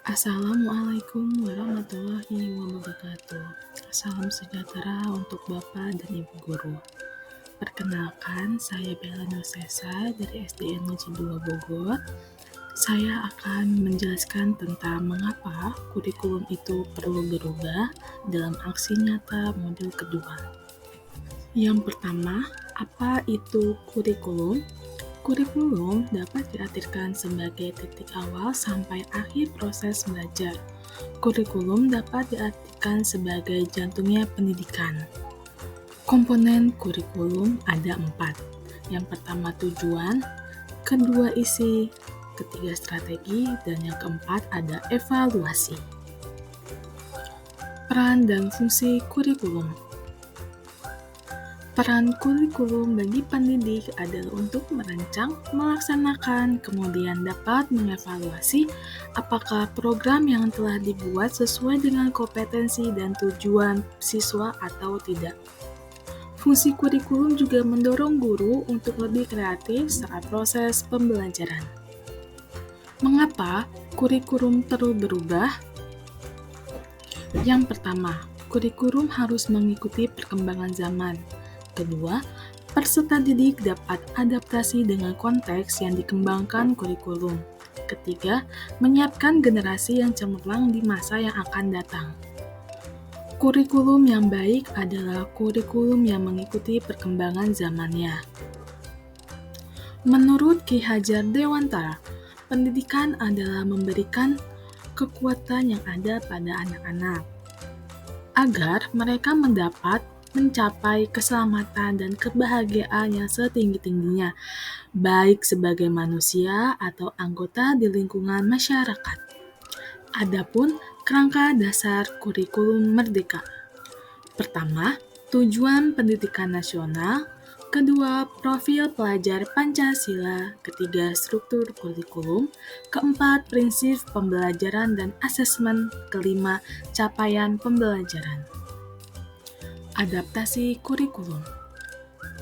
Assalamualaikum warahmatullahi wabarakatuh. Salam sejahtera untuk Bapak dan Ibu Guru. Perkenalkan, saya Bella Nursesa dari SDN Negeri 2 Bogor. Saya akan menjelaskan tentang mengapa kurikulum itu perlu berubah dalam aksi nyata modul kedua. Yang pertama, apa itu kurikulum? Kurikulum dapat diartikan sebagai titik awal sampai akhir proses belajar. Kurikulum dapat diartikan sebagai jantungnya pendidikan. Komponen kurikulum ada 4. Yang pertama tujuan, kedua isi, ketiga strategi, dan yang keempat ada evaluasi. Peran dan fungsi kurikulum. Peran kurikulum bagi pendidik adalah untuk merancang, melaksanakan, kemudian dapat mengevaluasi apakah program yang telah dibuat sesuai dengan kompetensi dan tujuan siswa atau tidak. Fungsi kurikulum juga mendorong guru untuk lebih kreatif saat proses pembelajaran. Mengapa kurikulum perlu berubah? Yang pertama, kurikulum harus mengikuti perkembangan zaman. Kedua, peserta didik dapat adaptasi dengan konteks yang dikembangkan kurikulum. Ketiga, menyiapkan generasi yang cemerlang di masa yang akan datang. Kurikulum yang baik adalah kurikulum yang mengikuti perkembangan zamannya. Menurut Ki Hajar Dewantara, pendidikan adalah memberikan kekuatan yang ada pada anak-anak agar mereka mencapai keselamatan dan kebahagiaan yang setinggi-tingginya, baik sebagai manusia atau anggota di lingkungan masyarakat. Adapun kerangka dasar kurikulum merdeka. Pertama, tujuan pendidikan nasional. Kedua, profil pelajar Pancasila. Ketiga, struktur kurikulum. Keempat, prinsip pembelajaran dan asesmen. Kelima, capaian pembelajaran. Adaptasi kurikulum.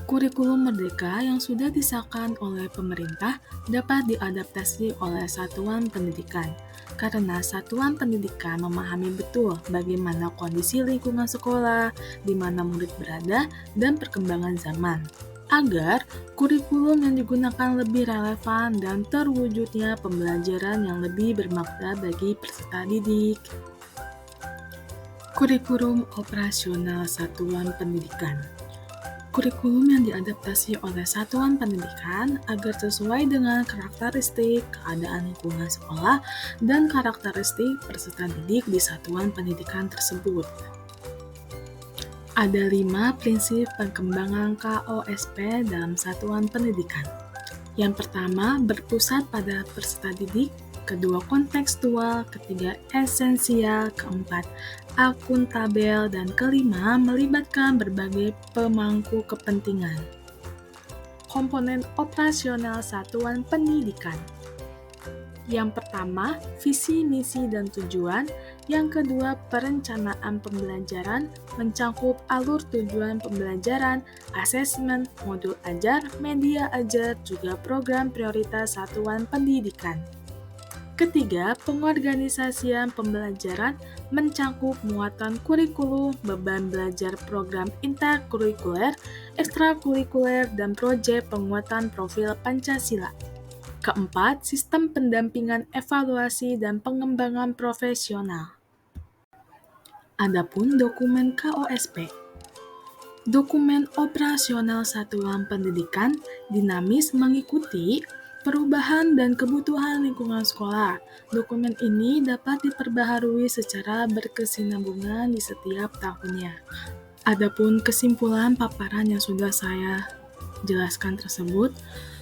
Kurikulum merdeka yang sudah disahkan oleh pemerintah dapat diadaptasi oleh satuan pendidikan, karena satuan pendidikan memahami betul bagaimana kondisi lingkungan sekolah, di mana murid berada, dan perkembangan zaman, agar kurikulum yang digunakan lebih relevan dan terwujudnya pembelajaran yang lebih bermakna bagi peserta didik. Kurikulum operasional satuan pendidikan. Kurikulum yang diadaptasi oleh satuan pendidikan agar sesuai dengan karakteristik keadaan lingkungan sekolah dan karakteristik peserta didik di satuan pendidikan tersebut. Ada 5 prinsip perkembangan KOSP dalam satuan pendidikan. Yang pertama, berpusat pada peserta didik. Kedua, kontekstual. Ketiga, esensial. Keempat, akuntabel. Dan kelima, melibatkan berbagai pemangku kepentingan. Komponen operasional satuan pendidikan. Yang pertama, visi, misi, dan tujuan. Yang kedua, perencanaan pembelajaran mencakup alur tujuan pembelajaran, asesmen, modul ajar, media ajar, juga program prioritas satuan pendidikan. Ketiga, pengorganisasian pembelajaran mencakup muatan kurikulum, beban belajar program interkurikuler, ekstrakurikuler, dan proyek penguatan profil Pancasila. Keempat, sistem pendampingan evaluasi dan pengembangan profesional. Adapun dokumen KOSP. Dokumen operasional satuan pendidikan dinamis mengikuti perubahan dan kebutuhan lingkungan sekolah. Dokumen ini dapat diperbaharui secara berkesinambungan di setiap tahunnya. Adapun kesimpulan paparan yang sudah saya jelaskan tersebut,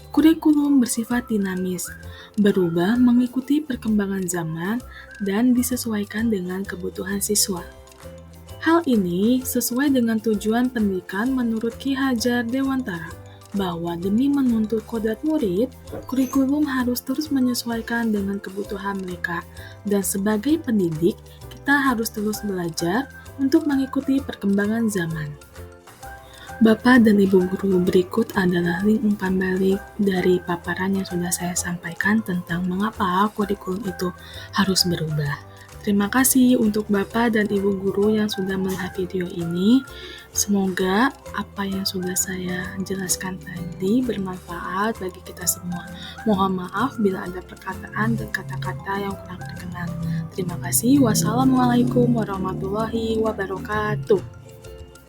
kurikulum bersifat dinamis, berubah mengikuti perkembangan zaman dan disesuaikan dengan kebutuhan siswa. Hal ini sesuai dengan tujuan pendidikan menurut Ki Hajar Dewantara, bahwa demi menuntut kodrat murid, kurikulum harus terus menyesuaikan dengan kebutuhan mereka, dan sebagai pendidik, kita harus terus belajar untuk mengikuti perkembangan zaman. Bapak dan Ibu guru, berikut adalah link umpan balik dari paparan yang sudah saya sampaikan tentang mengapa kurikulum itu harus berubah. Terima kasih untuk Bapak dan Ibu guru yang sudah melihat video ini. Semoga apa yang sudah saya jelaskan tadi bermanfaat bagi kita semua. Mohon maaf bila ada perkataan dan kata-kata yang kurang berkenan. Terima kasih. Wassalamualaikum warahmatullahi wabarakatuh.